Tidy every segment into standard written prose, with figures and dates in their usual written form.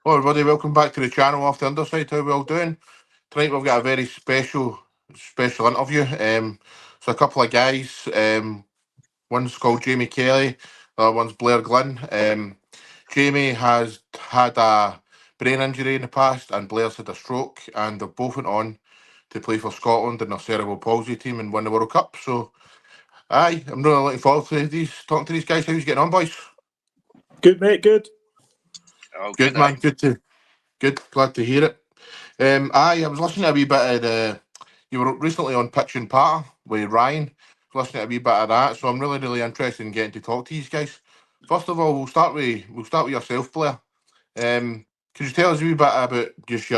Hello everybody, welcome back to the channel Off The Underside. How we all doing? Tonight we've got a very special interview. So a couple of guys, one's called Jamie Kelly, the other one's Blair Glynn. Jamie has had a brain injury in the past and Blair's had a stroke, and they've both went on to play for Scotland in their Cerebral Palsy team and win the World Cup. So I'm really looking forward to talking to these guys. How's you getting on, boys? Good, mate, good. Oh, Good, man, good, glad to hear it. I was listening to a wee bit of you were recently on Pitch and Patter with Ryan. Listening to a wee bit of that, so I'm really interested in getting to talk to these guys. First of all, we'll start with yourself, Blair. Could you tell us a wee bit about just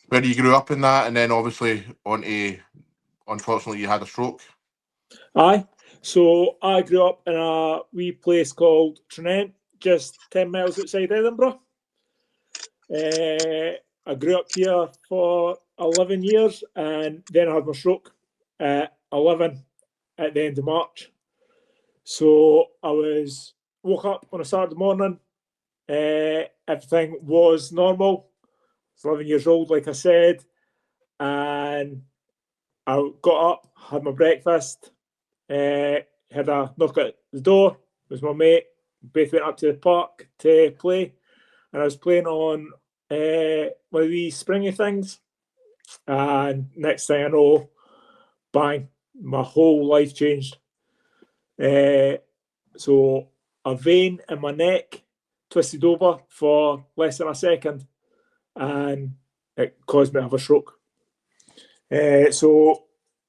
where you grew up in that, and then obviously unfortunately you had a stroke. Aye. So I grew up in a wee place called Trinent, just 10 miles outside Edinburgh. I grew up here for 11 years and then I had my stroke at 11 at the end of March. So I woke up on a Saturday morning. Everything was normal. I was 11 years old, like I said. And I got up, had my breakfast, had a knock at the door. It was my mate. Both went up to the park to play. And I was playing on one of these springy things. And next thing I know, bang, my whole life changed. So a vein in my neck twisted over for less than a second and it caused me to have a stroke. So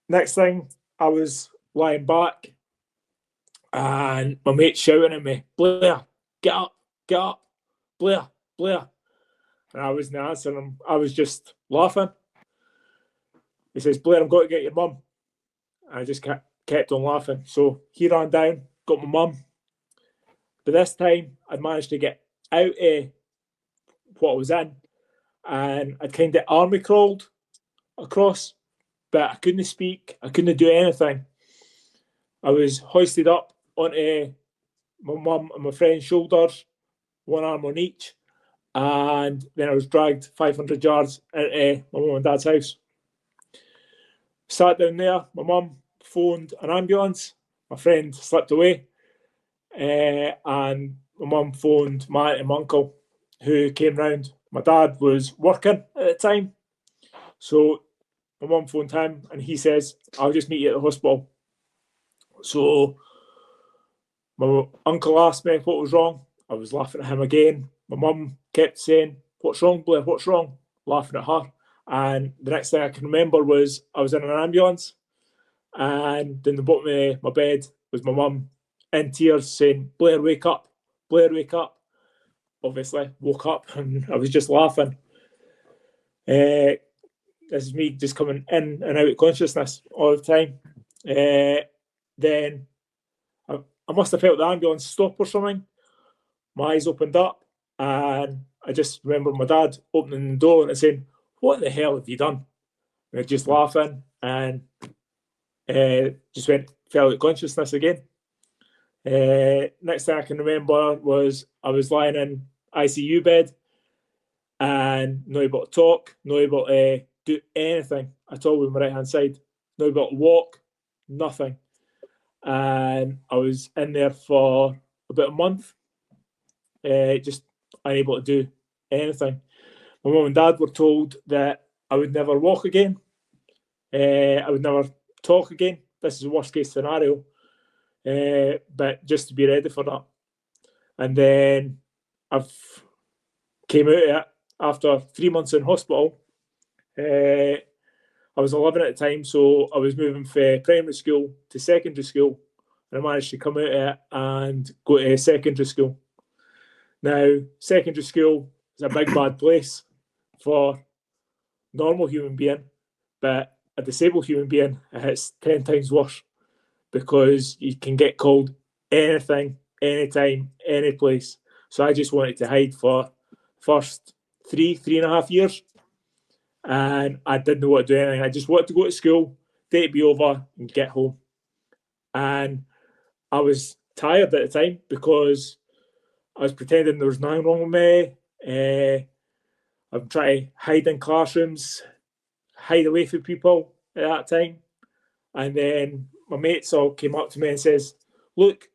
next thing, I was lying back and my mate shouting at me, "Blair, get up, Blair. And I wasn't answering him. I was just laughing. He says, "Blair, I'm going to get your mum." I just kept on laughing. So he ran down, got my mum. But this time, I'd managed to get out of what I was in, and I'd kind of army crawled across, but I couldn't speak. I couldn't do anything. I was hoisted up onto my mum and my friend's shoulders, one arm on each, and then I was dragged 500 yards into my mum and dad's house. Sat down there, my mum phoned an ambulance, my friend slipped away, and my mum phoned my aunt and my uncle, who came round. My dad was working at the time, so my mum phoned him and he says, "I'll just meet you at the hospital." So my uncle asked me what was wrong. I was laughing at him again. My mum kept saying, "What's wrong, Blair? What's wrong?" Laughing at her. And the next thing I can remember was I was in an ambulance, and in the bottom of my bed was my mum in tears saying, "Blair, wake up. Blair, wake up." Obviously, woke up and I was just laughing. This is me just coming in and out of consciousness all the time. Then I must have felt the ambulance stop or something. My eyes opened up and I just remember my dad opening the door and saying, "What the hell have you done?" And I just laughing and just fell out of consciousness again. Next thing I can remember was I was lying in ICU bed and not able to talk, not able to do anything at all with my right hand side, not able to walk, nothing. And I was in there for about a month, just unable to do anything. My mum and dad were told that I would never walk again, I would never talk again. This is the worst case scenario, but just to be ready for that. And then I've came out of it after 3 months in hospital. I was 11 at the time, so I was moving from primary school to secondary school, and I managed to come out of it and go to secondary school. Now, secondary school is a big bad place for normal human being, but a disabled human being, it's 10 times worse because you can get called anything, anytime, any place. So I just wanted to hide for first 3.5 years, and I didn't know what to do anything. I just wanted to go to school, day to be over, and get home. And I was tired at the time because I was pretending there was nothing wrong with me. I'm trying to hide in classrooms, hide away from people at that time. And then my mates all came up to me and says, look,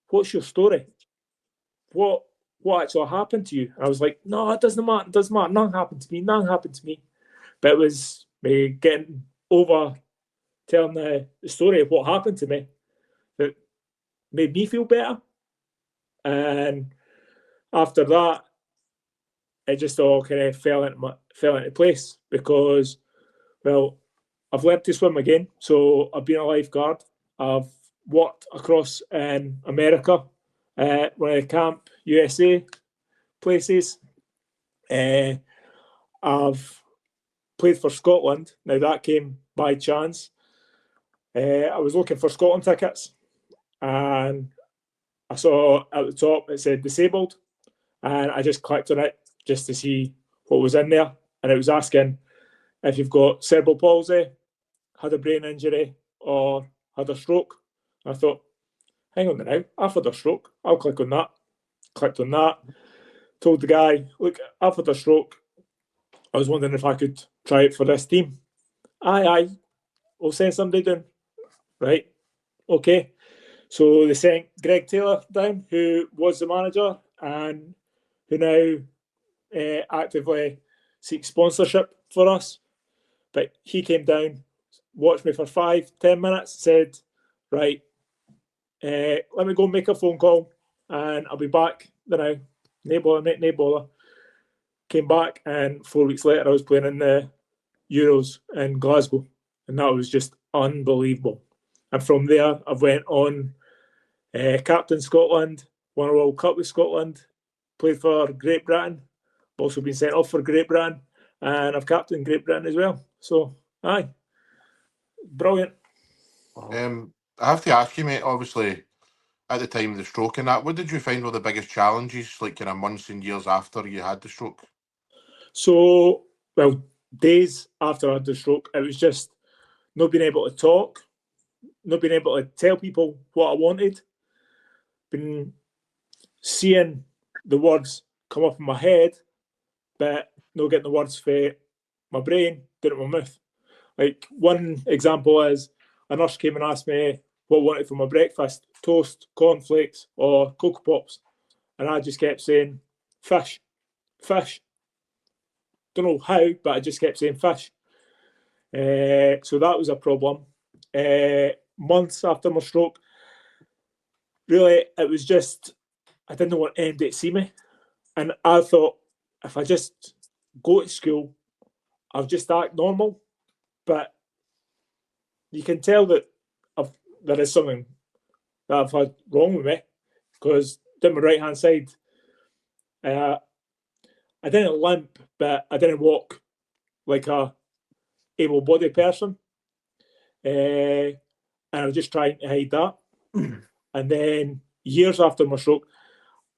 what's your story? What actually happened to you? And I was like, no, it doesn't matter. It doesn't matter. Nothing happened to me. Nothing happened to me. But it was me getting over telling the story of what happened to me that made me feel better. And after that, it just all kind of fell into place because, well, I've learned to swim again. So I've been a lifeguard. I've worked across in America, one of the Camp USA places. I've played for Scotland. Now that came by chance. I was looking for Scotland tickets and I saw at the top it said disabled and I just clicked on it just to see what was in there, and it was asking if you've got cerebral palsy, had a brain injury, or had a stroke. And I thought, hang on now, I've had a stroke. I'll click on that. Clicked on that. Told the guy, look, I've had a stroke. I was wondering if I could try it for this team. Aye, we'll send somebody down. Right, okay. So they sent Greg Taylor down, who was the manager and who now actively seeks sponsorship for us. But he came down, watched me for 5-10 minutes, said, right, let me go make a phone call and I'll be back now. No bother, mate, no bother. Came back and 4 weeks later I was playing in the Euros in Glasgow, and that was just unbelievable. And from there I've went on, captain Scotland, won a World Cup with Scotland, played for Great Britain, also been sent off for Great Britain, and I've captained Great Britain as well. So, aye, brilliant. I have to ask you, mate, obviously, at the time of the stroke and that, what did you find were the biggest challenges, like kind of months and years after you had the stroke? So, well, days after I had the stroke, it was just not being able to talk, not being able to tell people what I wanted, been seeing the words come up in my head, but not getting the words for my brain, doing it with my mouth. Like, one example is a nurse came and asked me what I wanted for my breakfast, toast, cornflakes, or Cocoa Pops. And I just kept saying, fish, fish. Don't know how, but I just kept saying fish. So that was a problem. Months after my stroke, really, it was just, I didn't want anybody to see me. And I thought, if I just go to school, I'll just act normal. But you can tell that there is something that I've had wrong with me, because down my right hand side, I didn't limp, but I didn't walk like a able-bodied person, and I was just trying to hide that. And then years after my stroke,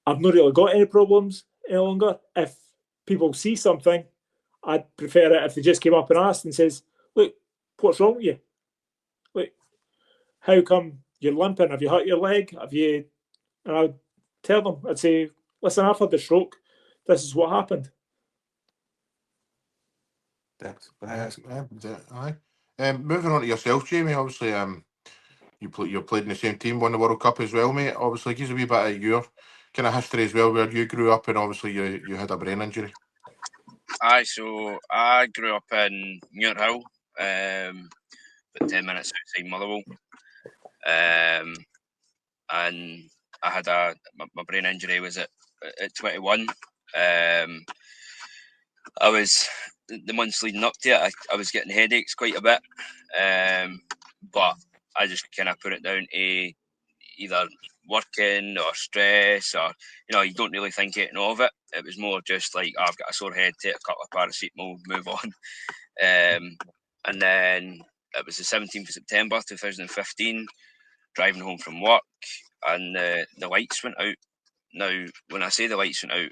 I've not really got any problems any longer. If people see something, I'd prefer it if they just came up and asked and says, look, what's wrong with you? Like, how come you're limping? Have you hurt your leg? Have you? And I'd tell them, I'd say, listen, I've had the stroke. This is what happened. Aye. Moving on to yourself, Jamie, obviously, you played in the same team, won the World Cup as well, mate. Obviously, give us a wee bit of your kind of history as well, where you grew up and obviously you had a brain injury. Aye, so I grew up in Muirhill, about 10 minutes outside Motherwell. And I had my brain injury was at 21. I was, the months leading up to it, I was getting headaches quite a bit, but I just kind of put it down to either working or stress, or you don't really think anything of it. It was more just like, I've got a sore head, take a couple of paracetamol, move on. And then it was the 17th of September 2015, driving home from work, and the lights went out. Now, when I say the lights went out,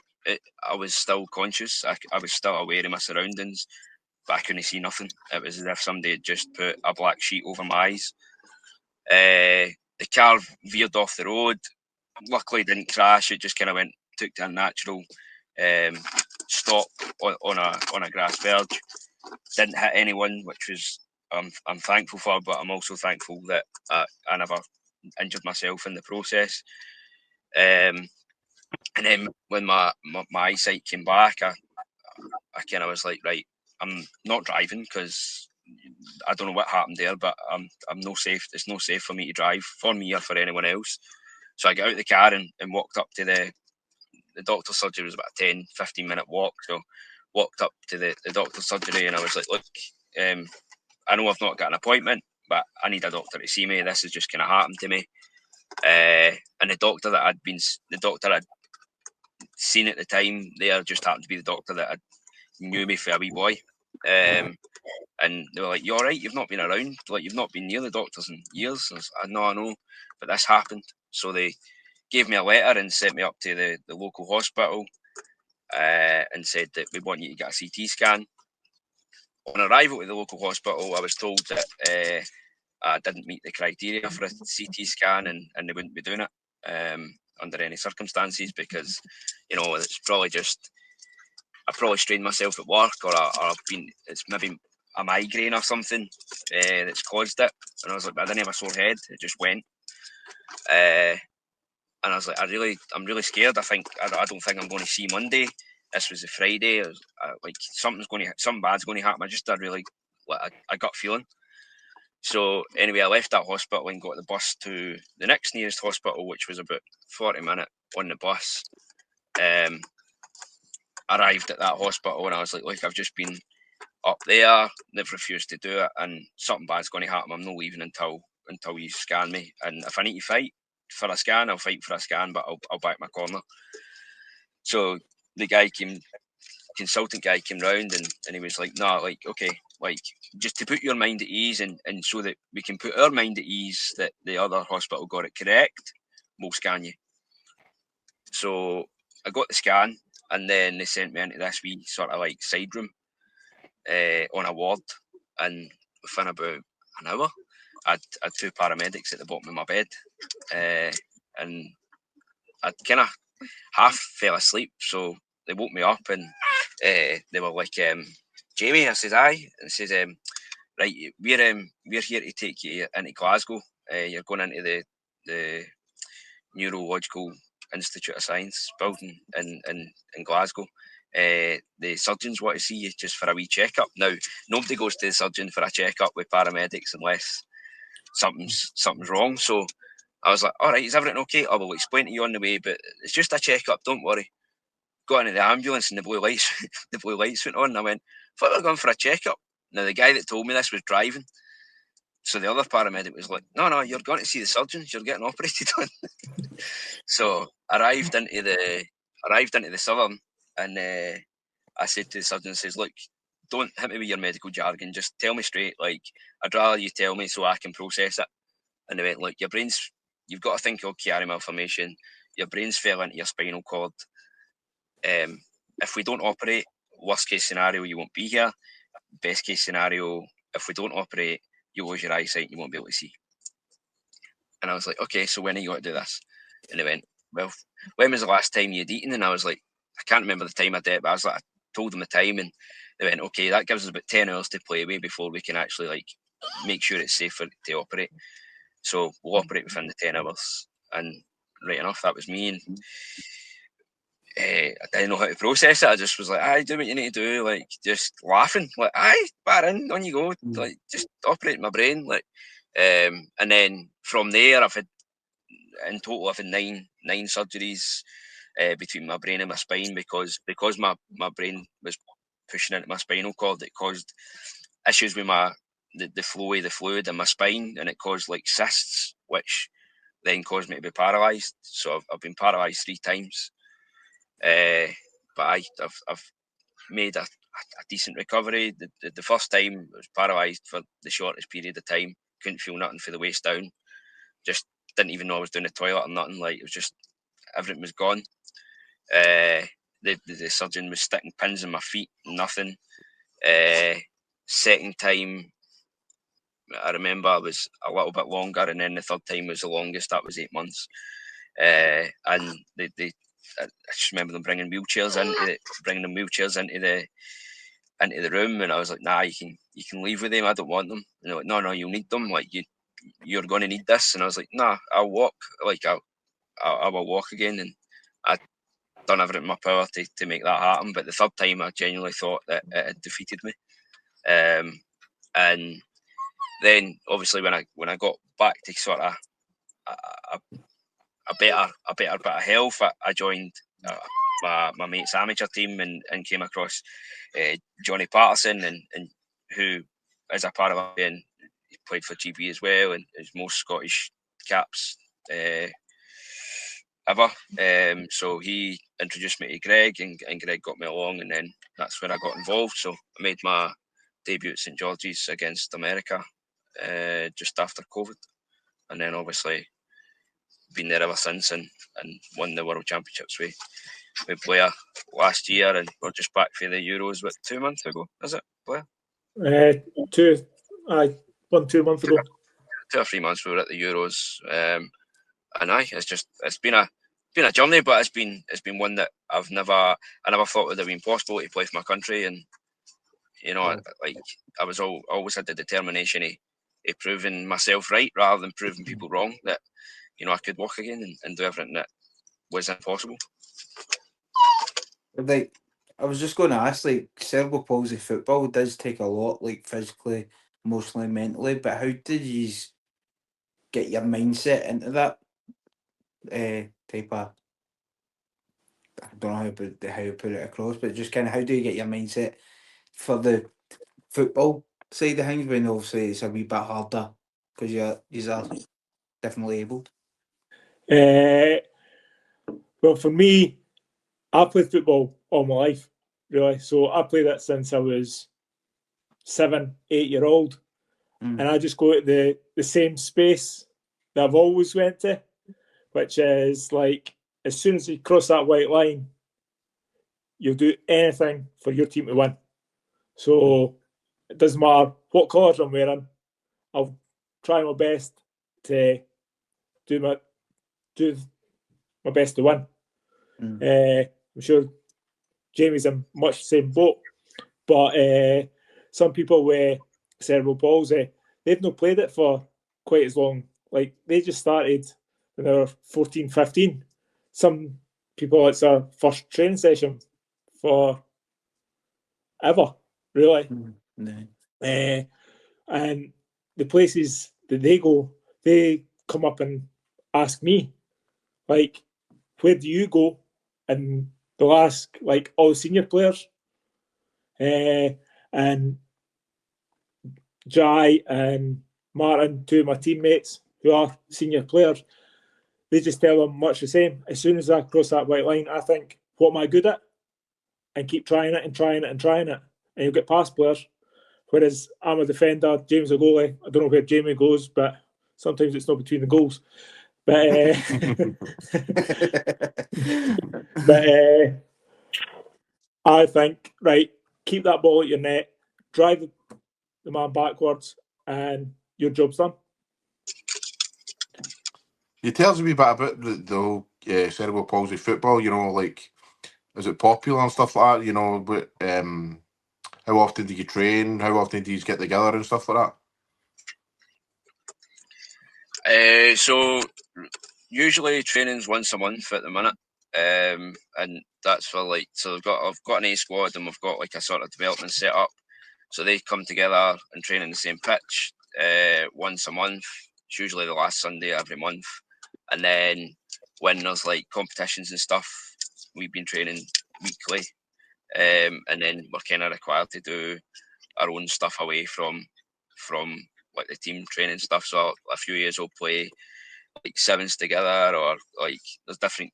I was still conscious. I was still aware of my surroundings, but I couldn't see nothing. It was as if somebody had just put a black sheet over my eyes. The car veered off the road. Luckily, it didn't crash. It just kind of took to a natural stop on a grass verge. Didn't hit anyone, which was I'm thankful for, but I'm also thankful that I never injured myself in the process. And then when my eyesight came back, I kind of was like, right, I'm not driving because I don't know what happened there, but I'm no safe. It's no safe for me to drive, for me or for anyone else. So I got out of the car and walked up to the doctor's surgery. It was about a 10-15 minute walk. So walked up to the doctor's surgery and I was like, look, I know I've not got an appointment, but I need a doctor to see me. This has just kind of happened to me. And the doctor I'd seen at the time there just happened to be the doctor that knew me for a wee boy. And they were like, "You all right? You've not been around. Like, you've not been near the doctors in years." I was like, "No, I know, but this happened." So they gave me a letter and sent me up to the local hospital and said that we want you to get a CT scan. On arrival at the local hospital, I was told that I didn't meet the criteria for a CT scan and they wouldn't be doing it under any circumstances because, it's probably just I probably strained myself at work or it's maybe a migraine or something that's caused it. And I was like, I didn't have a sore head. It just went. And I was like, I'm really scared. I don't think I'm going to see Monday. This was a Friday. Like something bad's going to happen. I just had really a gut feeling. So anyway, I left that hospital and got the bus to the next nearest hospital, which was about 40 minutes on the bus. Arrived at that hospital and I was like, look, I've just been up there, they've refused to do it and something bad's going to happen. I'm not leaving until you scan me, and if I need to fight for a scan, I'll fight for a scan, but I'll back my corner. So the consultant guy came round and he was like, no, like, okay, like just to put your mind at ease and so that we can put our mind at ease that the other hospital got it correct, we'll scan you. So I got the scan and then they sent me into this wee sort of like side room on a ward, and within about an hour I'd two paramedics at the bottom of my bed, and I'd kind of half fell asleep, so they woke me up and they were like, Jamie, I says, aye, and says, right, we're here to take you into Glasgow. You're going into the Neurological Institute of Science building in Glasgow. The surgeons want to see you just for a wee checkup. Now, nobody goes to the surgeon for a checkup with paramedics unless something's wrong. So I was like, all right, is everything okay? I will explain to you on the way, but it's just a checkup, don't worry. Got into the ambulance and the blue lights went on and I went, I thought we were going for a checkup. Now, the guy that told me this was driving. So the other paramedic was like, no, you're going to see the surgeons, you're getting operated on. So arrived into the Southern and I said to the surgeon, says, look, don't hit me with your medical jargon, just tell me straight, like, I'd rather you tell me so I can process it. And they went, look, you've got a thing called Chiari malformation, your brain's fell into your spinal cord. If we don't operate, worst case scenario, you won't be here. Best case scenario, if we don't operate, you lose your eyesight and you won't be able to see. And I was like, okay, so when are you going to do this? And they went, well, when was the last time you'd eaten? And I was like, I can't remember the time I did, but I was like, I told them the time and they went, okay, that gives us about 10 hours to play with before we can actually like make sure it's safe to operate. So we'll operate within the 10 hours. And right enough, that was me. And I didn't know how to process it. I just was like, aye, do what you need to do. Like, just laughing. Like, aye, bar in, on you go. Like, just operate my brain. Like, and then from there, in total, I've had nine surgeries between my brain and my spine because my brain was pushing into my spinal cord. It caused issues with the flow of the fluid in my spine, and it caused like cysts, which then caused me to be paralysed. So I've been paralysed 3 times. But I've made a decent recovery. The first time I was paralysed for the shortest period of time. Couldn't feel nothing for the waist down. Just didn't even know I was doing the toilet or nothing. Like, it was just everything was gone. The surgeon was sticking pins in my feet. Nothing. Second time, I remember it was a little bit longer, and then the third time was the longest. That was 8 months. And they just remember them bringing wheelchairs into the room, and I was like, nah, you can leave with them. I don't want them. And they're like, no, you'll need them. Like you're going to need this. And I was like, nah, I'll walk. Like I will walk again. And I done everything in my power to make that happen. But the third time, I genuinely thought that it had defeated me. And then obviously when I got back to sort of a better bit of health, I joined my mate's amateur team and came across Johnny Patterson and who is a part of it, and he played for GB as well and his most Scottish caps ever. So he introduced me to Greg, and Greg got me along, and then that's where I got involved. So I made my debut at St George's against America just after COVID, and then obviously been there ever since and won the World Championships with Blair last year, and we're just back for the Euros 2 months ago, is it, Blair? 2 months ago. 2 or 3 months we were at the Euros, and it's been a journey, but it's been one that I never thought would have been possible to play for my country, and you know, like I always had the determination of proving myself right rather than proving people wrong, that you know I could walk again and do everything that was impossible. Like, I was just going to ask, like, cerebral palsy football does take a lot, like, physically, emotionally, mentally, but how did you get your mindset into that type of, I don't know how to put it across, but just kind of how do you get your mindset for the football side of things when obviously it's a wee bit harder because you're definitely able? Well, for me, I played football all my life, really. So I played it since I was 7, 8 year old. And I just go to the same space that I've always went to, which is like, as soon as you cross that white line, you'll do anything for your team to win. So it doesn't matter what colours I'm wearing, I'll try my best to do my best to win. I'm sure Jamie's in much the same boat, but some people with cerebral palsy, they've not played it for quite as long. Like, they just started when they were 14, 15. Some people, it's their first training session for ever, really. And the places that they go, they come up and ask me, like, where do you go? And they'll ask, like, all the senior players. And Jai and Martin, two of my teammates who are senior players, they just tell them much the same. As soon as I cross that white line, I think, what am I good at? And keep trying it and trying it and trying it. And you'll get past players. Whereas I'm a defender, James a goalie. I don't know where Jamie goes, but sometimes it's not between the goals. But I think, right, keep that ball at your net, drive the man backwards, and your job's done. You tell us a wee bit about the whole cerebral palsy football, you know, like, is it popular and stuff like that, you know, but how often do you train, how often do you get together and stuff like that? So usually training's once a month at the minute, and that's for like, so I've got an A squad and we've got like a sort of development set up, so they come together and train in the same pitch once a month. It's usually the last Sunday every month, and then when there's like competitions and stuff, we've been training weekly, and then we're kind of required to do our own stuff away from like the team training stuff. So a few years we'll play like sevens together, or like there's different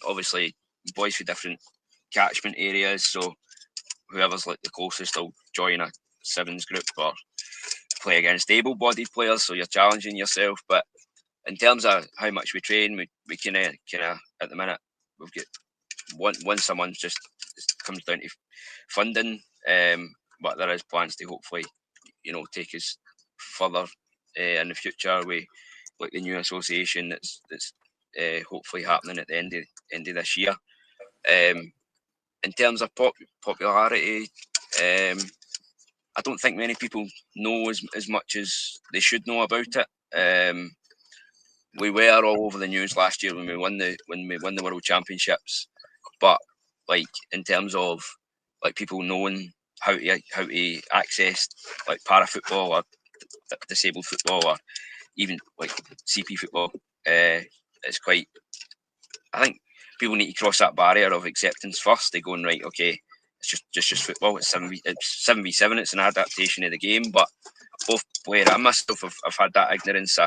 obviously boys for different catchment areas, so whoever's like the closest will join a sevens group or play against able-bodied players, so you're challenging yourself. But in terms of how much we train, we kind of at the minute we've got once a month, just comes down to funding, but there is plans to hopefully, you know, take us further in the future with like the new association that's hopefully happening at the end of this year. In terms of popularity, I don't think many people know as much as they should know about it. We were all over the news last year when we won the World Championships, but like in terms of like people knowing how to access like para football or disabled football or even like CP football, it's quite. I think people need to cross that barrier of acceptance first. They going right, okay, it's just football. It's 7v7. It's an adaptation of the game. But both Blair and myself have had that ignorance.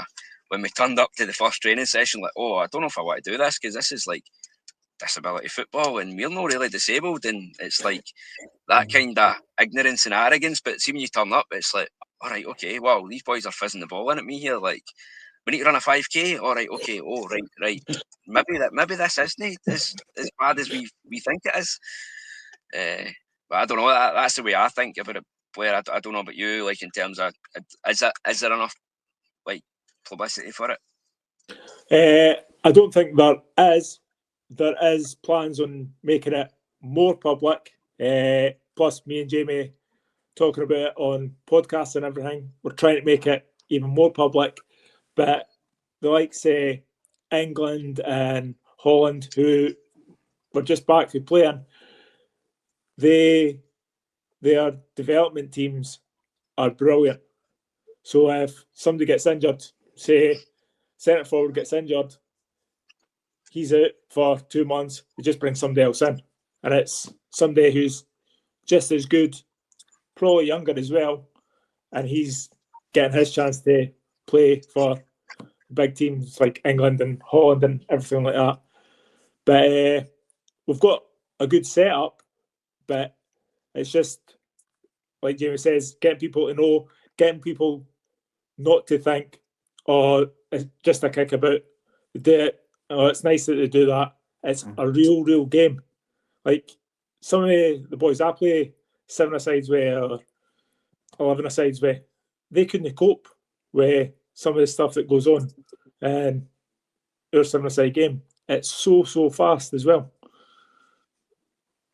When we turned up to the first training session, like, oh, I don't know if I want to do this because this is like disability football and we're not really disabled, and it's like that kind of ignorance and arrogance. But see, when you turn up, it's like, all right, okay, well, these boys are fizzing the ball in at me here. Like, we need to run a 5k. All right, okay. Oh, right. Maybe this isn't as bad as we think it is. But I don't know. That's the way I think about it, Blair. I don't know about you. Like in terms of, is there enough like publicity for it? I don't think there is. There is plans on making it more public. Plus, me and Jamie talking about it on podcasts and everything. We're trying to make it even more public. But the likes of England and Holland, who were just back to playing, their development teams are brilliant. So if somebody gets injured, say centre forward gets injured, he's out for 2 months, we just bring somebody else in. And it's somebody who's just as good, probably younger as well, and he's getting his chance to play for big teams like England and Holland and everything like that. But we've got a good setup, but it's just, like Jamie says, getting people to know, getting people not to think, oh, it's just a kick about. They do it. Oh, it's nice that they do that. It's a real game. Like some of the boys I play 7-a-sides with or 11-a-sides with, they couldn't cope with some of the stuff that goes on in our 7-a-side game. It's so fast as well.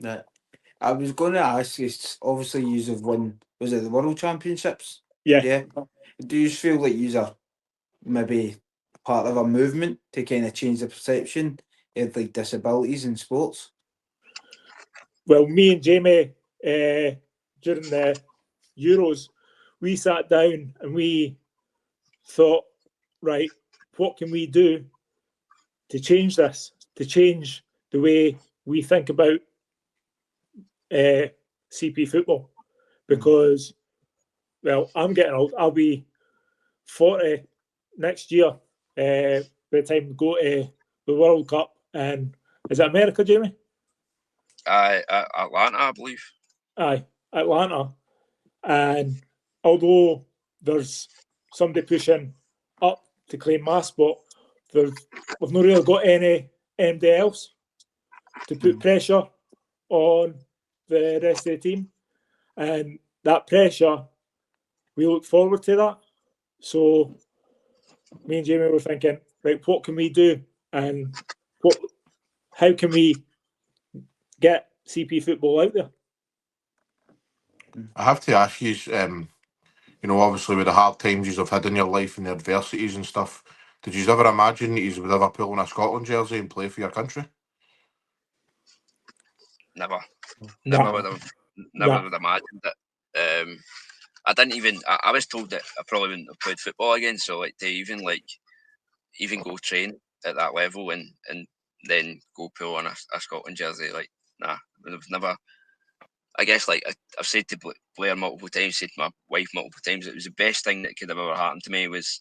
Yeah. I was going to ask you, obviously you have won, was it the World Championships? Yeah. Do you feel like you are maybe part of a movement to kind of change the perception of like disabilities in sports? Well, me and Jamie, during the Euros, we sat down and we thought, right, what can we do to change this, to change the way we think about CP football? Because, well, I'm getting old. I'll be 40 next year by the time we go to the World Cup. And is it America, Jamie? Atlanta, I believe. Aye, Atlanta. And although there's somebody pushing up to claim my spot, we've not really got anybody else to put pressure on the rest of the team. And that pressure, we look forward to that. So me and Jamie were thinking, right, what can we do? And how can we get CP football out there? I have to ask you, obviously with the hard times you've had in your life and the adversities and stuff, did you ever imagine that you would ever pull on a Scotland jersey and play for your country? Never No. would have imagined it. I didn't even. I was told that I probably wouldn't have played football again. So like to even go train at that level and then go pull on a Scotland jersey, like nah, it was never. I guess like I've said to Blair multiple times, said to my wife multiple times, it was the best thing that could have ever happened to me was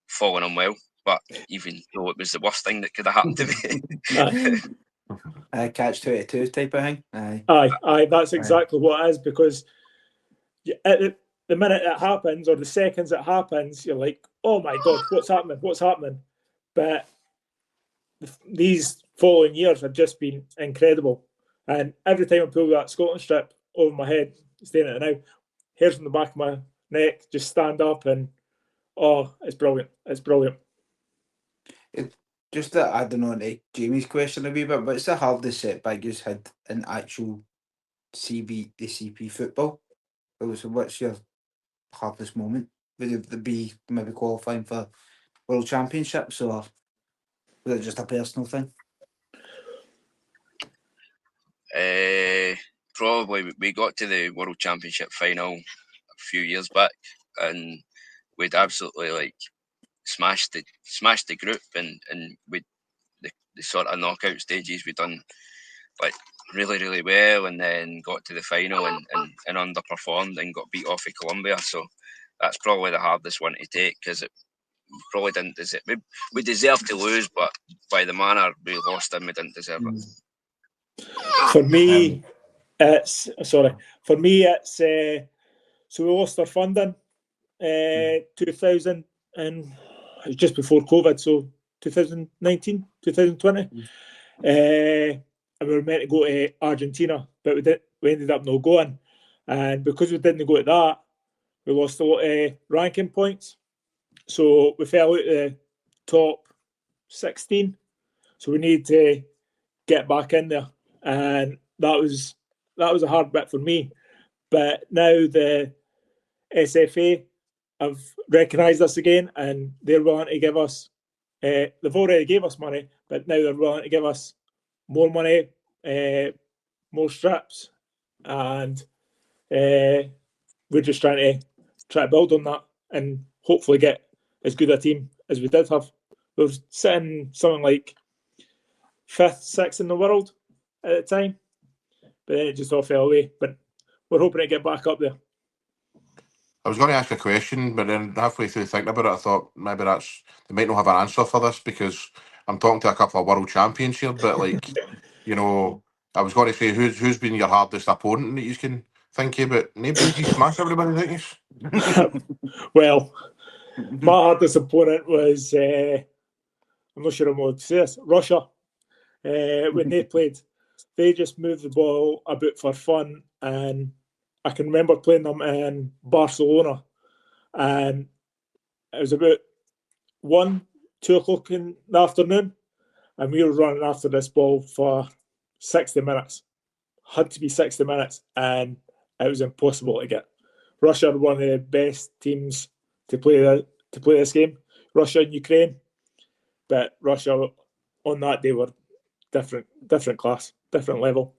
falling unwell. But even though it was the worst thing that could have happened to me. Catch 22 type of thing. Aye, that's exactly what it is, because at the minute it happens or the seconds it happens, you're like, oh my God, what's happening? But these following years have just been incredible. And every time I pull that Scotland strip over my head, staying at it now, hairs on the back of my neck just stand up and, oh, it's brilliant. It's brilliant. Just to add on to Jamie's question a wee bit, what's the hardest setback you've had in actual CP football? So what's your hardest moment? Would it be maybe qualifying for World Championships, or was it just a personal thing? Probably we got to the World Championship final a few years back, and we'd absolutely like smashed the group, and with the sort of knockout stages we'd done like really well, and then got to the final and underperformed and got beat off of Colombia. So that's probably the hardest one to take, because it probably didn't deserve. We deserved to lose, but by the manner we lost them, we didn't deserve it. For me, it's so we lost our funding 2000, and it was just before COVID, so 2019, 2020. And we were meant to go to Argentina, but we ended up not going. And because we didn't go to that, we lost a lot of ranking points. So we fell out of the top 16. So we need to get back in there. And that was a hard bit for me. But now the SFA have recognised us again, and they're willing to give us, they've already gave us money, but now they're willing to give us more money, more strips, and we're just trying to build on that and hopefully get as good a team as we did have. We were sitting something like 5th, 6th in the world at the time, but then it just all fell away. But we're hoping to get back up there. I was going to ask a question, but then halfway through thinking about it, I thought maybe they might not have an answer for this, because I'm talking to a couple of world champions here. But like, you know, I was going to say who's been your hardest opponent that you can think of, but nobody's you smash everybody, don't you? Well, my hardest opponent was I'm not sure I'm allowed to say this, Russia. When they played, they just moved the ball a bit for fun, and I can remember playing them in Barcelona, and it was about 2 o'clock in the afternoon, and we were running after this ball for 60 minutes. Had to be 60 minutes, and it was impossible to get. Russia are one of the best teams to play this game. Russia and Ukraine, but Russia on that day were different class, different level.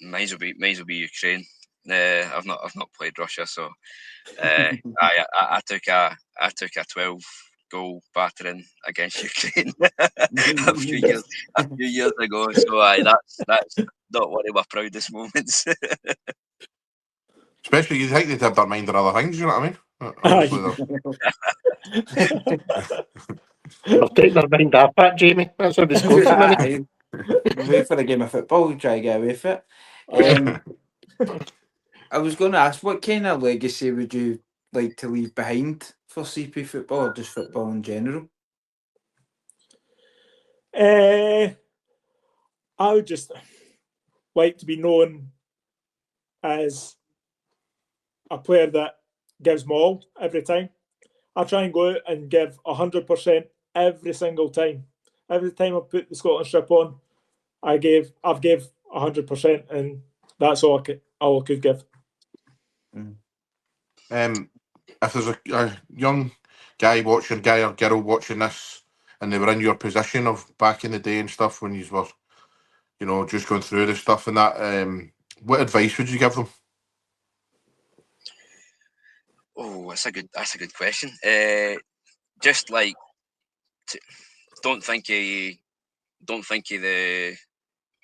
Mine will be Ukraine. I've not played Russia, so I took a 12-goal battering against Ukraine a few years ago. So that's not one of my proudest moments. Especially you think they'd have their mind on other things, you know what I mean? They'll take their mind off that, Jamie. That's how they score so many. Wait for a game of football, try to get away from it. I was going to ask, what kind of legacy would you like to leave behind for CP football, or just football in general? I would just like to be known as a player that gives my all every time. I try and go out and give 100% every single time. Every time I put the Scotland strip on, I've gave 100%, and that's all I could give. If there's a young guy or girl watching this, and they were in your position of back in the day and stuff, when you were, you know, just going through the stuff and that, what advice would you give them? Oh, that's a good question. Just like, don't think of the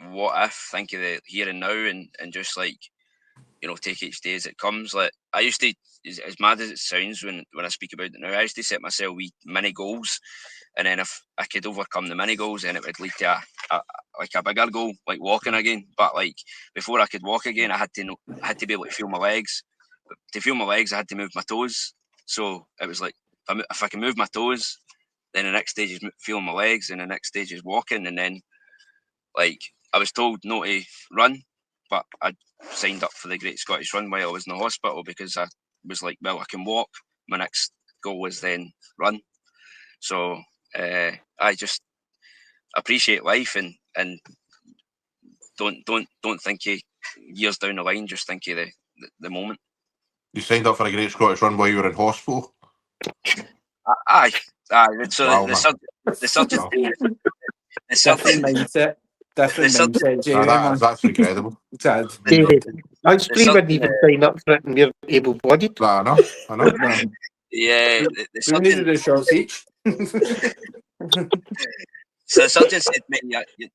what if, think of the here and now, and just like, you know, take each day as it comes. Like I used to, as mad as it sounds when I speak about it now, I used to set myself wee mini goals, and then if I could overcome the mini goals, then it would lead to a bigger goal, like walking again. But like before I could walk again, I had to be able to feel my legs. But to feel my legs, I had to move my toes. So it was like, if I can move my toes, then the next stage is feeling my legs, and the next stage is walking. And then, like, I was told not to run, but I signed up for the Great Scottish Run while I was in the hospital, because I was like, well, I can walk. My next goal was then run. So I I just appreciate life and don't think of years down the line. Just think of the moment. You signed up for a Great Scottish Run while you were in hospital. Aye. So Wow, the surgeon, Wow. the surgeon, Different mindset, Jamie, man. That's incredible. Sad. Jamie, us The three sun- wouldn't even sign up for it, and we're able-bodied. I know. No. yeah, the We surgeon. needed the shots each. So the surgeon said, "Mate,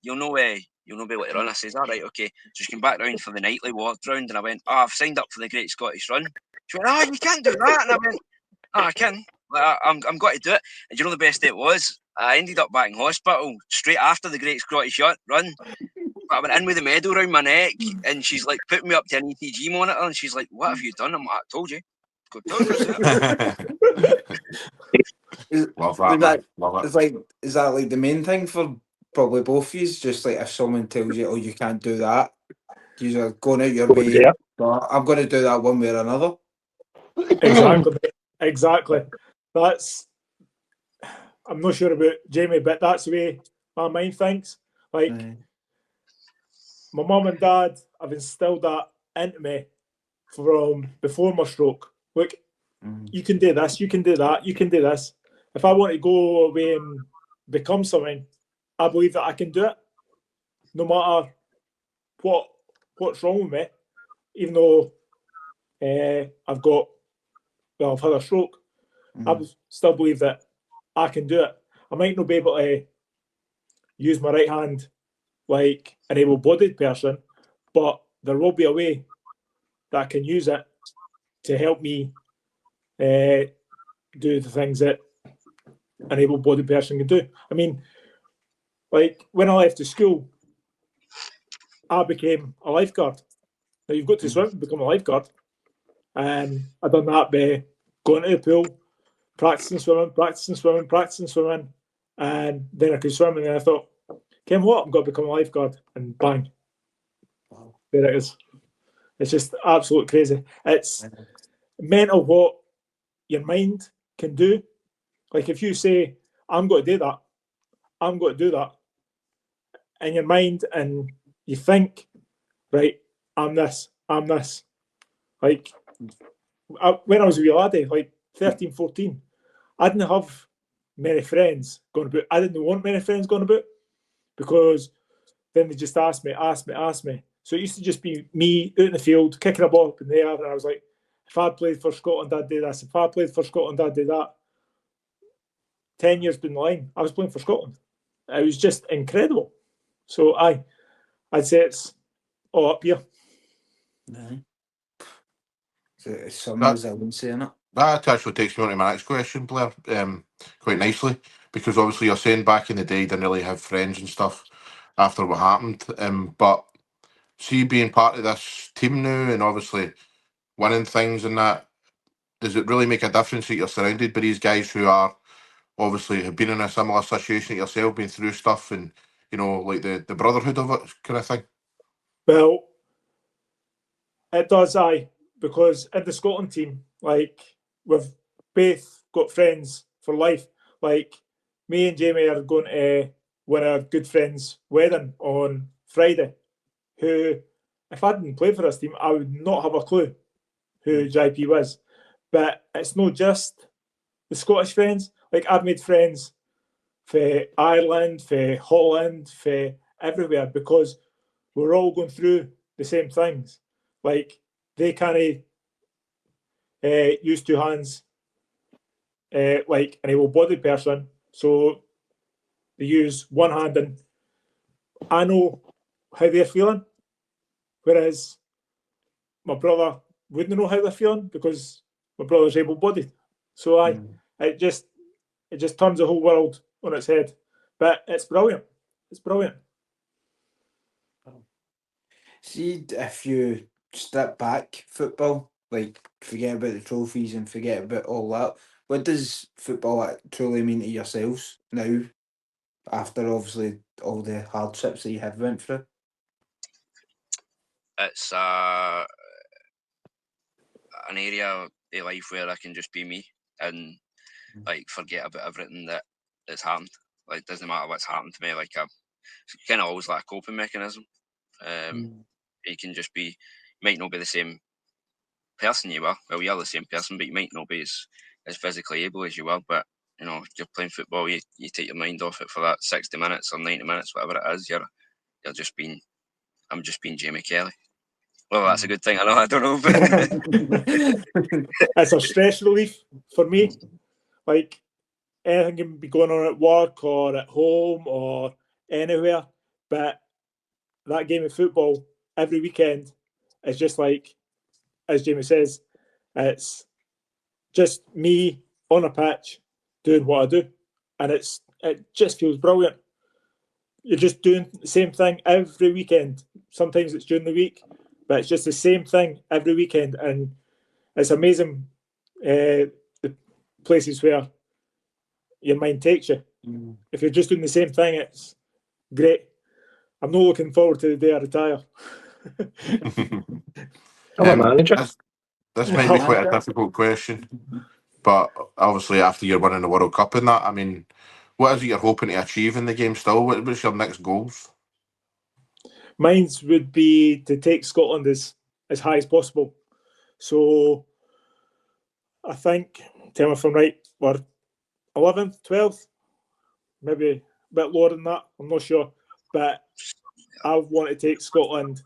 you'll know you'll be able to run." I says, "All right, okay." So she came back round for the nightly walk round, and I went, "Oh, I've signed up for the Great Scottish Run." She went, "Oh, you can't do that," and I went, "Oh, I can. I'm going to do it." And you know the best it was? I ended up back in hospital straight after the Great Scottish Run. I went in with the medal around my neck, and she's like putting me up to an ECG monitor, and she's like, "What have you done?" I'm like, "I told you." Told you so. Love that, man. Love it. Is that like the main thing for probably both of you? Just like if someone tells you, "Oh, you can't do that," you're going out your way. Yeah. But I'm going to do that one way or another. Exactly. That's. I'm not sure about Jamie, but that's the way my mind thinks. Like my mum and dad have instilled that into me from before my stroke. Look, you can do this, you can do that, you can do this. If I want to go away and become something, I believe that I can do it, no matter what's wrong with me. Even though I've had a stroke, I still believe that I can do it. I might not be able to use my right hand like an able-bodied person, but there will be a way that I can use it to help me do the things that an able-bodied person can do. I mean, like when I left the school, I became a lifeguard. Now you've got to swim to become a lifeguard, and I done that by going to the pool, practicing swimming, and then I could swim. And then I thought, Ken, what? I'm going to become a lifeguard, and bang, there it is. It's just absolute crazy. It's mental what your mind can do. Like if you say, I'm going to do that, I'm going to do that, in your mind, and you think, right, I'm this. Like, when I was a wee laddie, like 13, 14, I didn't have many friends going about. I didn't want many friends going about because then they just asked me. So it used to just be me out in the field, kicking a ball up in the air, and I was like, if I played for Scotland, I'd do this. If I played for Scotland, I'd do that. 10 years down the line, I was playing for Scotland. It was just incredible. So I'd say it's all up here. Some resilience in it. That actually takes me on to my next question, Blair, quite nicely, because obviously you're saying back in the day you didn't really have friends and stuff after what happened, but see being part of this team now and obviously winning things and that, does it really make a difference that you're surrounded by these guys who are obviously have been in a similar situation to yourself, been through stuff and, you know, like the brotherhood of it kind of thing? Well, it does, aye, because in the Scotland team, like, we've both got friends for life. Like, me and Jamie are going to one of our good friends' wedding on Friday, who, if I didn't play for this team, I would not have a clue who JP was. But it's not just the Scottish friends. Like, I've made friends for Ireland, for Holland, for everywhere, because we're all going through the same things. Like, they can't use two hands like an able-bodied person, so they use one hand, and I know how they're feeling, whereas my brother wouldn't know how they're feeling because my brother's able-bodied. So it just turns the whole world on its head. But it's brilliant. It's brilliant. See, if you step back football, like forget about the trophies and forget about all that, what does football truly mean to yourselves now, after obviously all the hardships that you have went through? It's an area of life where I can just be me and like forget about everything that's happened. Like, it doesn't matter what's happened to me. Like, it's kind of always like a coping mechanism. You can just be, might not be the same person you were. Well, you're the same person, but you might not be as physically able as you were. But you know, you're playing football. You take your mind off it for that 60 minutes or 90 minutes, whatever it is. You're just being. I'm just being Jamie Kelly. Well, that's a good thing. I know. I don't know, but it's a stress relief for me. Like, anything can be going on at work or at home or anywhere, but that game of football every weekend is just like, as Jamie says, it's just me on a pitch doing what I do, and it just feels brilliant. You're just doing the same thing every weekend. Sometimes it's during the week, but it's just the same thing every weekend, and it's amazing the places where your mind takes you. If you're just doing the same thing, it's great. I'm not looking forward to the day I retire. I'm a manager. This might be quite a difficult question, but obviously after you're winning the World Cup and that, I mean, what is it you're hoping to achieve in the game still? What's your next goals? Mine would be to take Scotland as high as possible. So I think, tell me if I'm right, we're 11th, 12th, maybe a bit lower than that. I'm not sure. But I want to take Scotland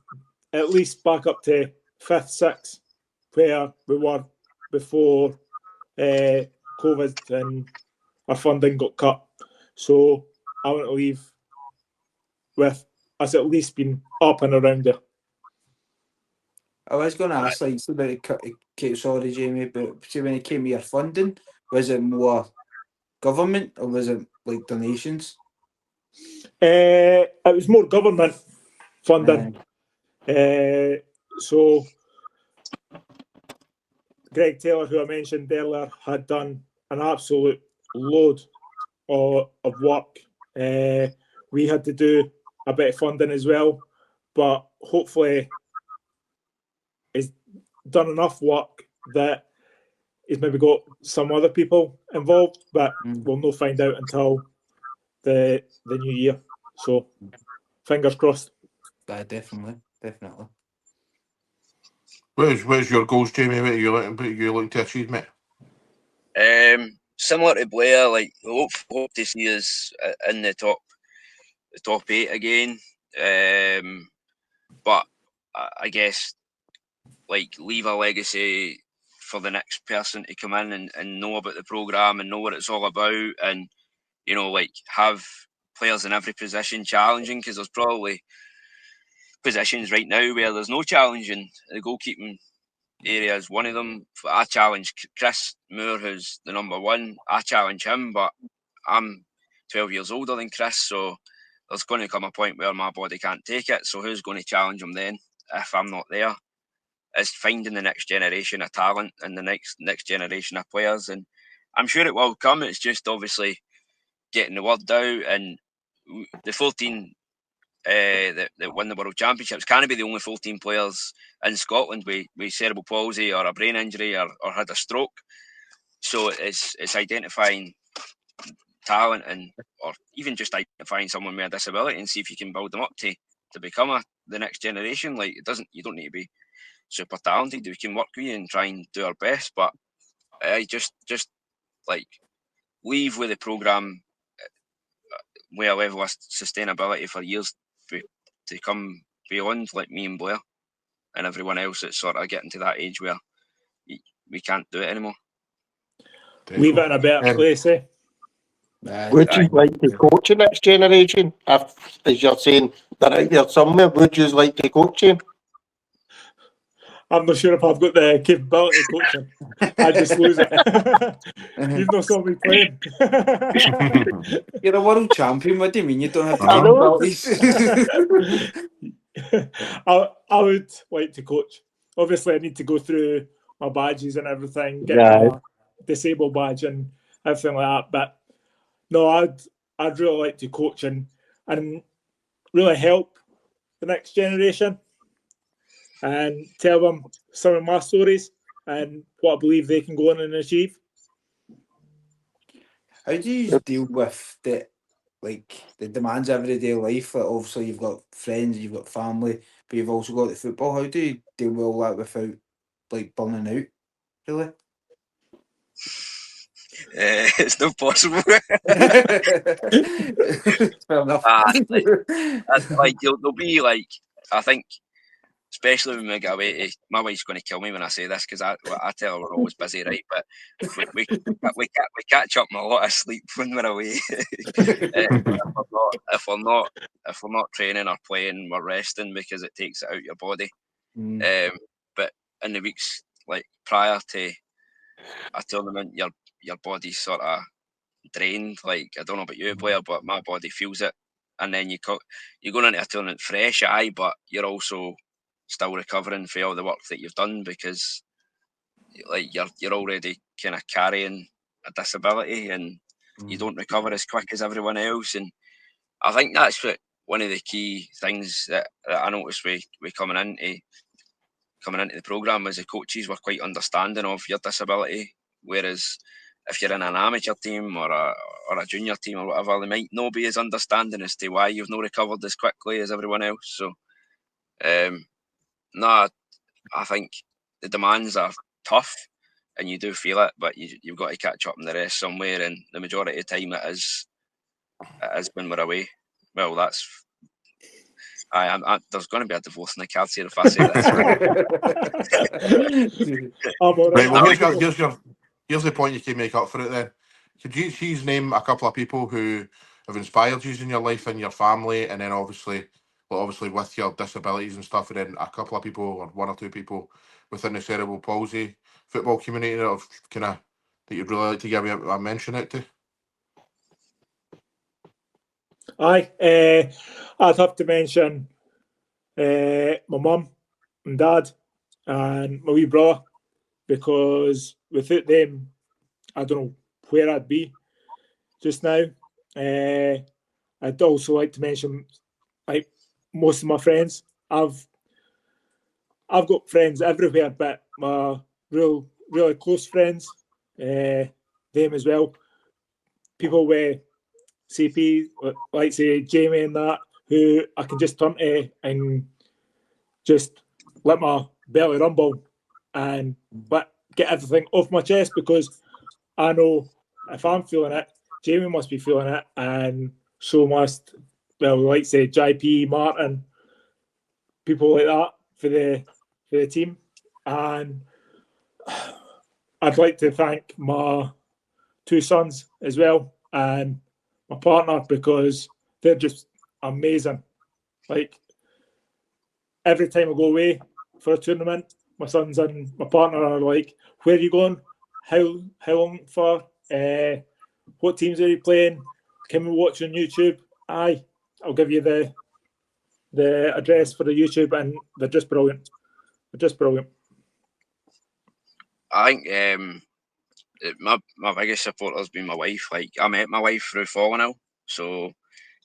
at least back up to 5th, 6th, where we were before COVID and our funding got cut. So I want to leave with us at least being up and around there. I was going to ask, like, about sorry, Jamie, but see, when it came to your funding, was it more government or was it like donations? It was more government funding. So Greg Taylor, who I mentioned earlier, had done an absolute load of work. We had to do a bit of funding as well, but hopefully he's done enough work that he's maybe got some other people involved, but we'll not find out until the new year. So fingers crossed. Definitely. Where's your goals, Jamie? What are you looking to achieve, mate? Similar to Blair, like hope to see us in the top 8 again. But I guess like leave a legacy for the next person to come in and know about the programme and know what it's all about, and you know, like have players in every position challenging, because there's probably positions right now where there's no challenging. The goalkeeping area is one of them. I challenge Chris Moore, who's the number one. I challenge him, but I'm 12 years older than Chris, so there's going to come a point where my body can't take it. So who's going to challenge him then if I'm not there? It's finding the next generation of talent and the next generation of players, and I'm sure it will come. It's just obviously getting the word out, and the 14 that win the World Championships can't be the only 14 players in Scotland with cerebral palsy or a brain injury or had a stroke. So it's identifying talent, and or even just identifying someone with a disability and see if you can build them up to become the next generation. Like, you don't need to be super talented. We can work with you and try and do our best, but I just like leave with the programme with a level of sustainability for years to come beyond, like me and Blair and everyone else that's sort of getting to that age where we can't do it anymore. Leave it in a better place, eh? Would you like to coach the next generation? If, as you're saying, they're out there somewhere, would you like to coach him? I'm not sure if I've got the capability of coaching. I just lose it. You've not saw me playing. You're a world champion. What do you mean you don't have the I know. capabilities? I would like to coach. Obviously, I need to go through my badges and everything, get my disabled badge and everything like that. But no, I'd really like to coach and really help the next generation and tell them some of my stories and what I believe they can go on and achieve. How do you deal with the like the demands of everyday life. Like obviously you've got friends, you've got family, but you've also got the football. How do you deal with all that without like burning out? Really? It's not possible. Fair enough. Like there'll be like, I think, especially when we get away, my wife's going to kill me when I say this because I tell her we're always busy, right? But we catch up on a lot of sleep when we're away. If we're not training or playing, we're resting because it takes it out of your body. But in the weeks like prior to a tournament, your body's sort of drained. Like, I don't know about you, Blair, but my body feels it. And then you're going into a tournament fresh, but you're also still recovering for all the work that you've done because like you're already kind of carrying a disability and you don't recover as quick as everyone else. And I think that's one of the key things that I noticed we coming into the programme as the coaches were quite understanding of your disability, whereas if you're in an amateur team or a junior team or whatever, they might not be as understanding as to why you've not recovered as quickly as everyone else. So, I think the demands are tough and you do feel it, but you've got to catch up on the rest somewhere, and the majority of the time it is when we're away. Well, that's... there's going to be a divorce in the cards here if I say this. Right, well, here's the point you can make up for it then. Could you please name a couple of people who have inspired you in your life and your family, and then obviously with your disabilities and stuff, and then a couple of people or one or two people within the cerebral palsy football community that you'd really like to give a mention out to? I'd have to mention my mum and dad and my wee brother, because without them, I don't know where I'd be just now. I'd also like to mention like most of my friends. I've got friends everywhere, but my really close friends, them as well. People with CP, like say Jamie and that, who I can just turn to and just let my belly rumble and get everything off my chest, because I know if I'm feeling it, Jamie must be feeling it, and so must, like say JP, Martin, people like that for the team. And I'd like to thank my two sons as well and my partner, because they're just amazing. Like, every time I go away for a tournament, my sons and my partner are like, "Where are you going? How long for? What teams are you playing? Can we watch on YouTube?" I'll give you the address for the YouTube, and they're just brilliant. I think my biggest supporter has been my wife. Like, I met my wife through Fallen Hill, so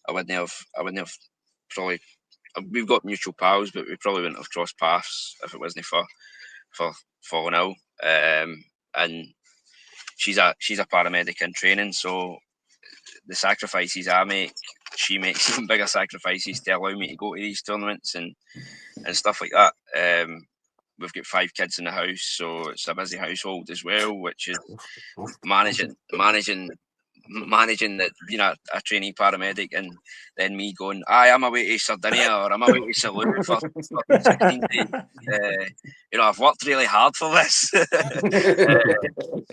I wouldn't have probably... We've got mutual pals, but we probably wouldn't have crossed paths if it wasn't for Fallen Hill. And she's a paramedic in training, so the sacrifices I make, she makes even bigger sacrifices to allow me to go to these tournaments and stuff like that. We've got 5 kids in the house, so it's a busy household as well, which is managing that, a trainee paramedic, and then me going, I'm away to Sardinia or I'm away to Salou for 16 days. I've worked really hard for this.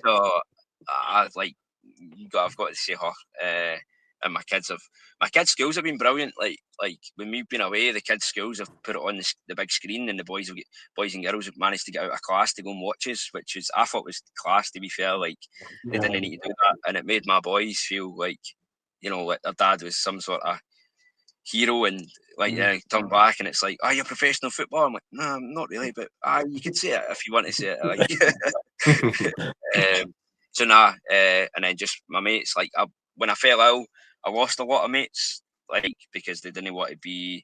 So I've got to say her. And my kids' schools have been brilliant. Like when we've been away, the kids' schools have put it on the big screen, and the boys and girls have managed to get out of class to go and watch us, which I thought was class, to be fair. Like, they didn't need to do that, and it made my boys feel like, like their dad was some sort of hero, and turn back and it's like, "Oh, you're professional football." I'm like, "No, not really, but you could say it if you want to say it." And then just my mates, like, when I fell ill, I lost a lot of mates, like, because they didn't want to be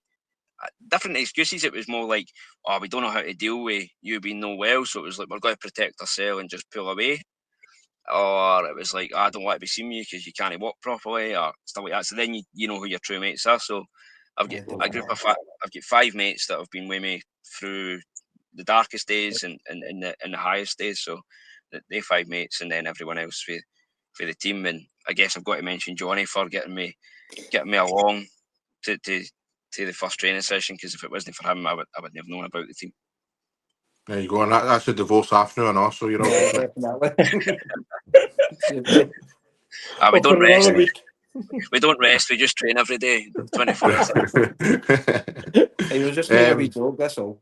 different excuses. It was more like, "Oh, we don't know how to deal with you being no well," so it was like, we're going to protect ourselves and just pull away. or it was like, I don't want to be seeing you because you can't walk properly, or stuff like that. So then you know who your true mates are. So I've got a group of I've got 5 mates that have been with me through the darkest days and the highest days. So they 5 mates, and then everyone else for the team. And I guess I've got to mention Johnny for getting me along to the first training session, because if it wasn't for him, I would never have known about the team. There you go, and that's a divorce afternoon, and also you're all good. We don't rest. We don't rest. We just train every day, 24 hours. He was just making a wee joke, that's all.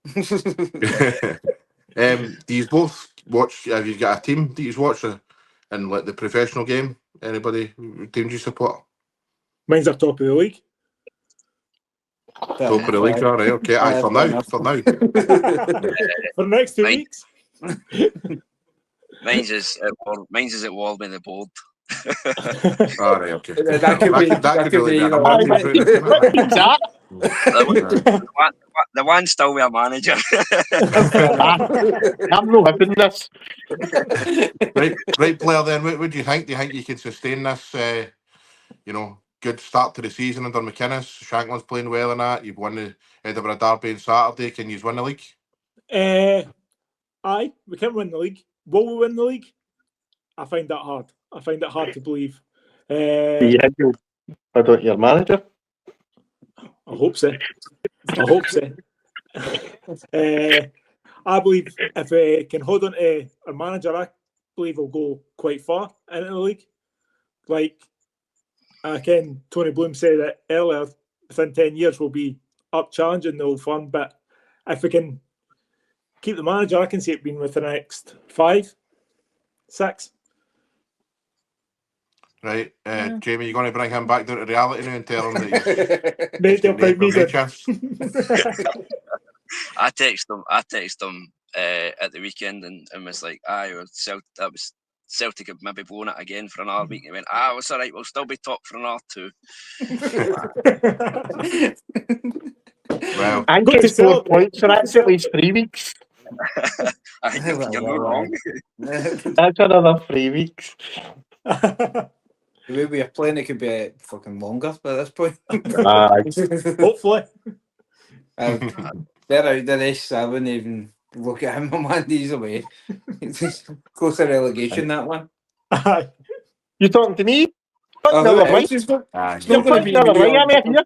Do you both watch? Have you got a team that you watch in like the professional game? Anybody team do you support? Mine's up top of the league. Top of the league, all right? Okay, aye, for now. For the next 2 weeks. Mine's is at Wall with the Bold. All right, okay. That could be either one. The one's still with a manager. I'm not having this. Right, Blair. Then, what do you think? Do you think you can sustain this? Good start to the season under McInnes. Shankland's playing well in that. You've won the Edinburgh Derby on Saturday. Can you win the league? Aye, we can win the league. Will we win the league? I find that hard. I find it hard to believe. I don't your manager. I hope so. I believe if we can hold on to our manager, I believe we'll go quite far into the league. Like, again, Tony Bloom said it earlier, within 10 years we'll be up challenging the Old Firm, but if we can keep the manager, I can see it being within the next 5, 6. Right, Jamie, you're going to bring him back down to reality now and tell him that Mate, they'll find me good. I text him at the weekend and was like, that was Celtic have maybe blown it again for another week. He went, it's all right, we'll still be top for another 2. Well, I get 4 points, so that's at least 3 weeks. I think you're not wrong. That's another 3 weeks. The way we are playing, it could be fucking longer by this point. Hopefully. They're out the race. I wouldn't even look at him. I'm on these away. It's close to relegation, that one. You talking to me? It's not going to be me.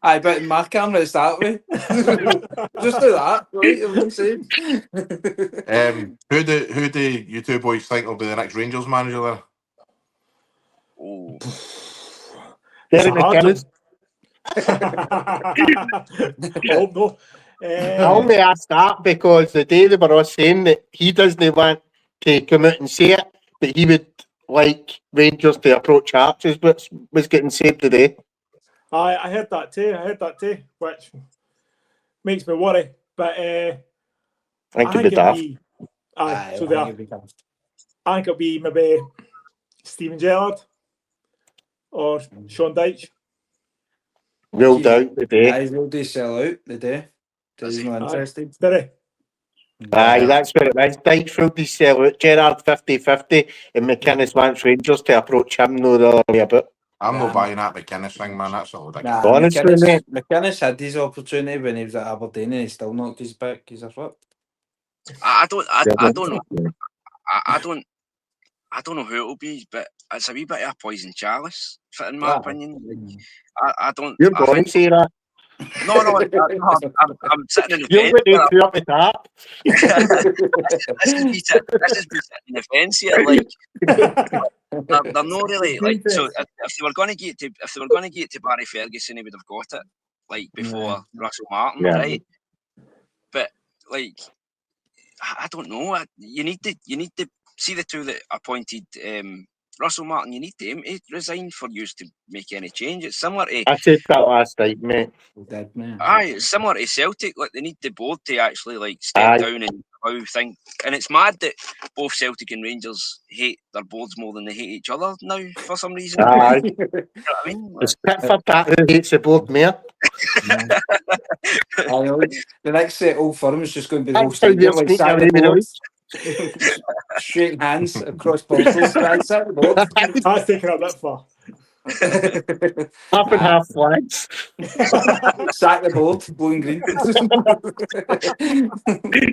Aye, but my camera is that way. Just do that, right? I'm saying. Who do you two boys think will be the next Rangers manager there? Oh, Derek McInnes. Oh no. I only asked that because the day they were all saying that he doesn't want to come out and say it, but he would like Rangers to approach Hearts, is what was getting said today. I heard that too, which makes me worry. But I think it'll be daft. I think it'll be maybe Steven Gerrard or Sean Dyche. Ruled out the day. Will they sell out the day? He's not interested. Did he? Aye, that's what it was. Dyche ruled his sell out. Gerrard 50-50 and McInnes wants Rangers to approach him no the other way about. I'm not buying that McInnes thing, man. That's all. Honestly, McInnes had his opportunity when he was at Aberdeen and he still knocked his back. He's a foot. I don't know who it'll be, but it's a wee bit of a poison chalice, in my opinion. I don't. You're going to say that. No, I'm sitting in the fence. You're up the top. This is me sitting in the fence here. Like, they're not really like. So if they were going to get to Barry Ferguson, he would have got it like before Russell Martin, right? But like, I don't know. You need to see the two that appointed Russell Martin. You need him to resign for you to make any change. It's similar to. I said that last night, mate. Aye, it's similar to Celtic. Like, they need the board to actually like step down and think. And it's mad that both Celtic and Rangers hate their boards more than they hate each other now for some reason. Aye. You know what I mean? It's Pitford Pat who hates the board more. I know. The next set Old Firm is just going to be the whole stadium like Shaking hands across bottles. That's it. That's taken it a bit far. Half and half flags. Sack the board, blue and green.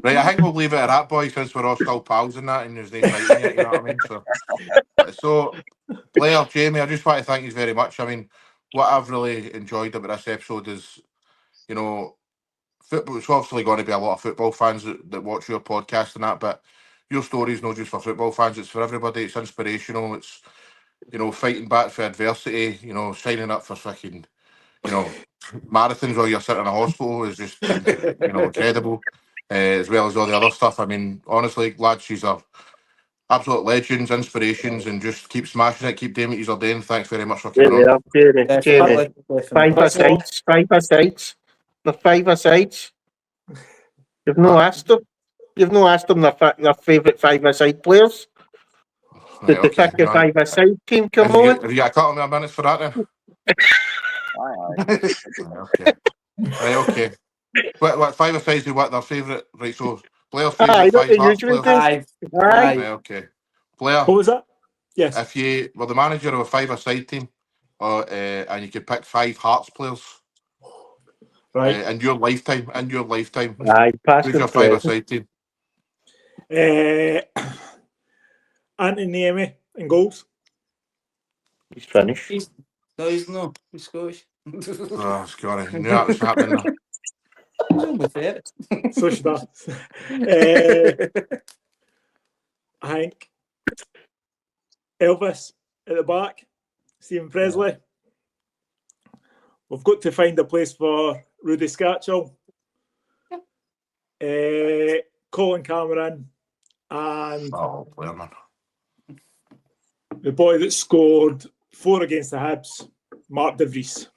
Right, I think we'll leave it at that, boys, since we're all still pals and that, and there's no fighting yet, you know what I mean? So, Blair, Jamie, I just want to thank you very much. I mean, what I've really enjoyed about this episode is, you know, football. It's obviously going to be a lot of football fans that watch your podcast and that, but your story is not just for football fans, it's for everybody. It's inspirational. It's, you know, fighting back for adversity, you know, signing up for fucking, you know, marathons while you're sitting in a hospital is just, you know, incredible. As well as all the other stuff. I mean, honestly, lads, she's a absolute legends, inspirations, and just keep smashing it, keep doing what you're doing. Thanks very much for coming on. Jamie. Definitely. Five-a-sides. The five-a-sides. You've no asked them. You've no asked them their favourite five-a-side players. Did Right, the okay, pick a five-a-side team come on? have you got a couple of minutes for that then? Aye. Okay. Right, okay. What five-a-sides do what their favourite? Right, so Blair's Aye, favourite not five the Hearts usual players. thing. Aye. Aye. Right, okay. Blair, What was that? Yes. if you were the manager of a five-a-side team, and you could pick five Hearts players Right. in your lifetime, Aye, past who's your and present. five-a-side team? Anthony Niemi in goals. He's finished. He's no. He's Scottish. Oh, Scotty, knew that was happening there. He's only fair. So should I. I think Elvis at the back, Stephen Presley. We've got to find a place for Rudy Scatchell, Colin Cameron, and Oh, Blair, man. the boy that scored 4 against the Hibs, Mark De Vries.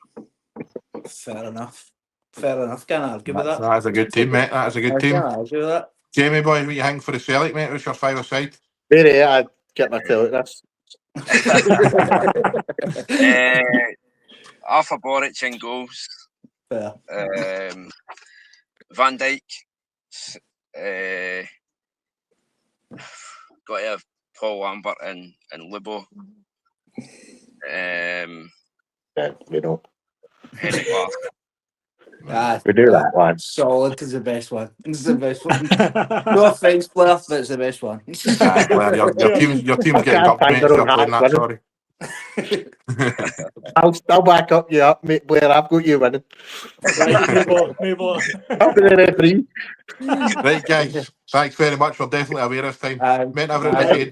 Fair enough. Can't argue with that. That is a good team, mate. That is a good team. Can't argue with that. Jamie boy, what you hang for the Celtic, mate? What's your five-a-side? Very, I'd get my tail at this. Arthur Boric in goals. Fair. Van Dijk. Got to have Paul Lambert and Libo. Yeah, we don't. Henry Clark. We do that one. Solid is the best one. It's the best one. No offence, Blair, but it's the best one. Aye, Blair, your team's getting up, mate. You're playing that, sorry. I'll back up you up, mate, Blair. I've got you winning. Right, move on. I'll be the referee. Right, guys. Thanks very much. We're definitely aware this time. Meant everything was said by